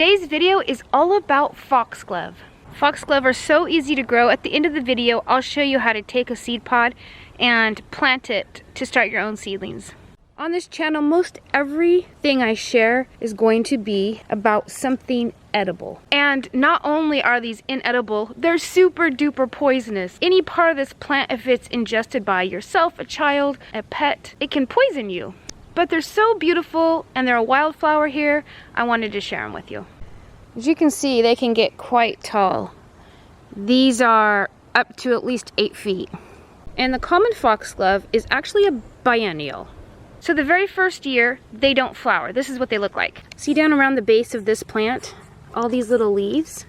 Today's video is all about foxglove. Foxglove are so easy to grow. At the end of the video, I'll show you how to take a seed pod and plant it to start your own seedlings. On this channel, most everything I share is going to be about something edible. And not only are these inedible, they're super duper poisonous. Any part of this plant, if it's ingested by yourself, a child, a pet, it can poison you. But they're so beautiful and they're a wildflower here, I wanted to share them with you. As you can see, they can get quite tall. These are up to at least 8 feet. And the common foxglove is actually a biennial. So the very first year, they don't flower. This is what they look like. See down around the base of this plant, all these little leaves?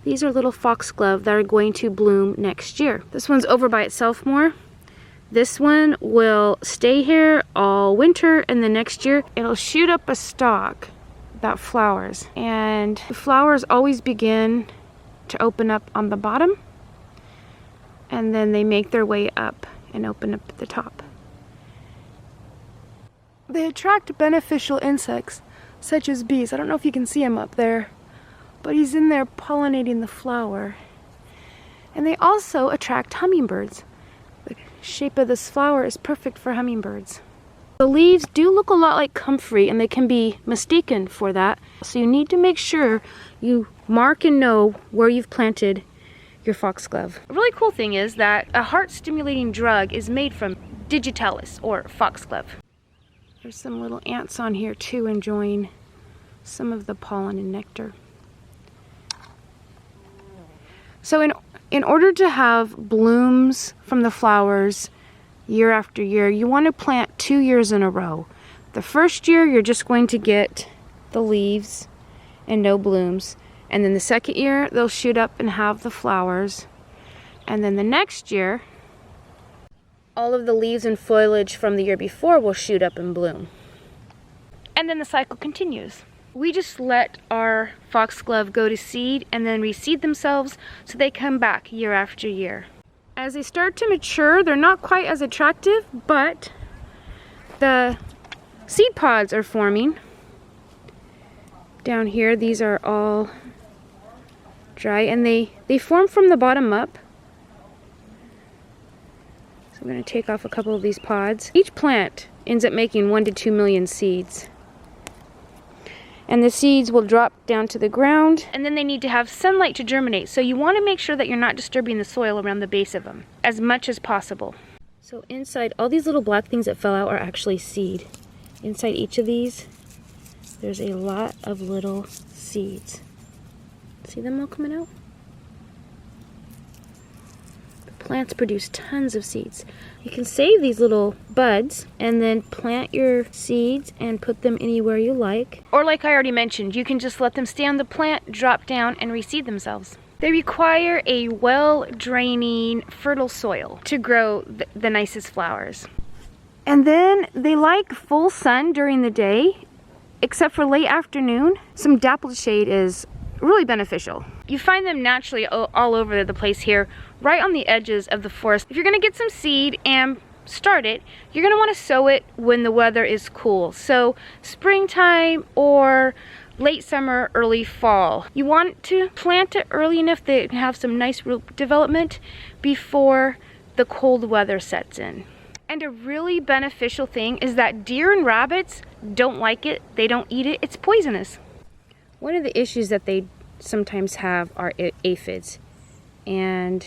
These are little foxglove that are going to bloom next year. This one's over by itself more. This one will stay here all winter, and the next year it'll shoot up a stalk that flowers. And the flowers always begin to open up on the bottom, and then they make their way up and open up at the top. They attract beneficial insects, such as bees. I don't know if you can see him up there, but he's in there pollinating the flower. And they also attract hummingbirds. The shape of this flower is perfect for hummingbirds. The leaves do look a lot like comfrey, and they can be mistaken for that. So you need to make sure you mark and know where you've planted your foxglove. A really cool thing is that a heart-stimulating drug is made from digitalis, or foxglove. There's some little ants on here too, enjoying some of the pollen and nectar. So in order to have blooms from the flowers year after year, you want to plant 2 years in a row. The first year, you're just going to get the leaves and no blooms. And then the second year, they'll shoot up and have the flowers. And then the next year, all of the leaves and foliage from the year before will shoot up and bloom. And then the cycle continues. We just let our foxglove go to seed and then reseed themselves so they come back year after year. As they start to mature, they're not quite as attractive, but the seed pods are forming. Down here, these are all dry, and they form from the bottom up. So I'm going to take off a couple of these pods. Each plant ends up making 1 to 2 million seeds. And the seeds will drop down to the ground, and then they need to have sunlight to germinate. So you want to make sure that you're not disturbing the soil around the base of them as much as possible. So inside, all these little black things that fell out are actually seed. Inside each of these, there's a lot of little seeds. See them all coming out? The plants produce tons of seeds. You can save these little buds and then plant your seeds and put them anywhere you like. Or like I already mentioned, you can just let them stay on the plant, drop down, and reseed themselves. They require a well-draining, fertile soil to grow the nicest flowers. And then they like full sun during the day, except for late afternoon. Some dappled shade is really beneficial. You find them naturally all over the place here, right on the edges of the forest. If you're gonna get some seed and start it, you're gonna wanna sow it when the weather is cool. So springtime or late summer, early fall. You want to plant it early enough that it can have some nice root development before the cold weather sets in. And a really beneficial thing is that deer and rabbits don't like it. They don't eat it. It's poisonous. One of the issues that they sometimes have are aphids. And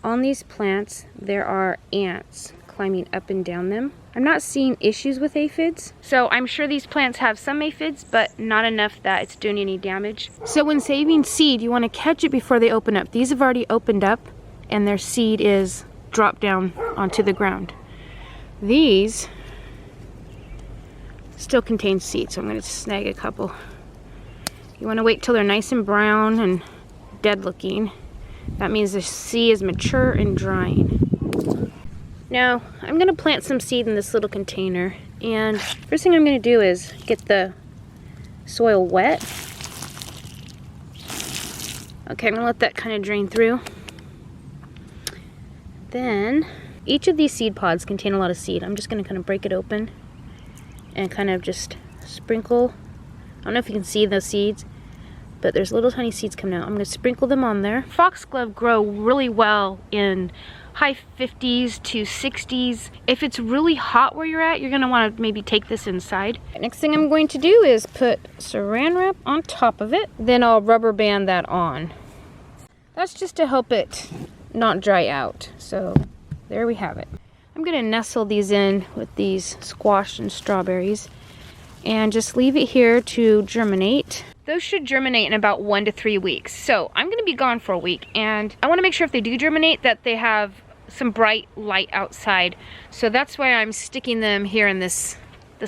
on these plants, there are ants climbing up and down them. I'm not seeing issues with aphids. So I'm sure these plants have some aphids, but not enough that it's doing any damage. So when saving seed, you want to catch it before they open up. These have already opened up and their seed is dropped down onto the ground. These still contain seeds, so I'm going to snag a couple. You want to wait till they're nice and brown and dead looking. That means the seed is mature and drying. Now I'm going to plant some seed in this little container, and first thing I'm going to do is get the soil wet. Okay, I'm going to let that kind of drain through. Then each of these seed pods contain a lot of seed. I'm just going to kind of break it open and kind of just sprinkle I don't know if you can see those seeds, but there's little tiny seeds coming out. I'm gonna sprinkle them on there. Foxglove grow really well in high 50s to 60s. If it's really hot where you're at, you're gonna wanna maybe take this inside. Next thing I'm going to do is put saran wrap on top of it. Then I'll rubber band that on. That's just to help it not dry out. So there we have it. I'm gonna nestle these in with these squash and strawberries and just leave it here to germinate. Those should germinate in about 1 to 3 weeks. So I'm gonna be gone for a week, and I wanna make sure if they do germinate that they have some bright light outside. So that's why I'm sticking them here in this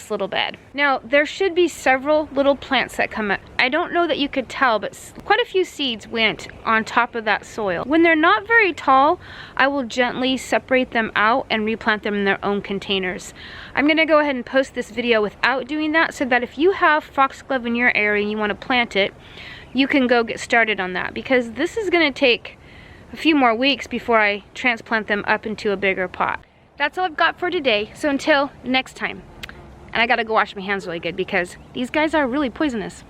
little bed. Now, there should be several little plants that come up. I don't know that you could tell, but quite a few seeds went on top of that soil. When they're not very tall, I will gently separate them out and replant them in their own containers. I'm gonna go ahead and post this video without doing that, so that if you have foxglove in your area and you wanna plant it, you can go get started on that, because this is gonna take a few more weeks before I transplant them up into a bigger pot. That's all I've got for today, so until next time. And I gotta go wash my hands really good because these guys are really poisonous.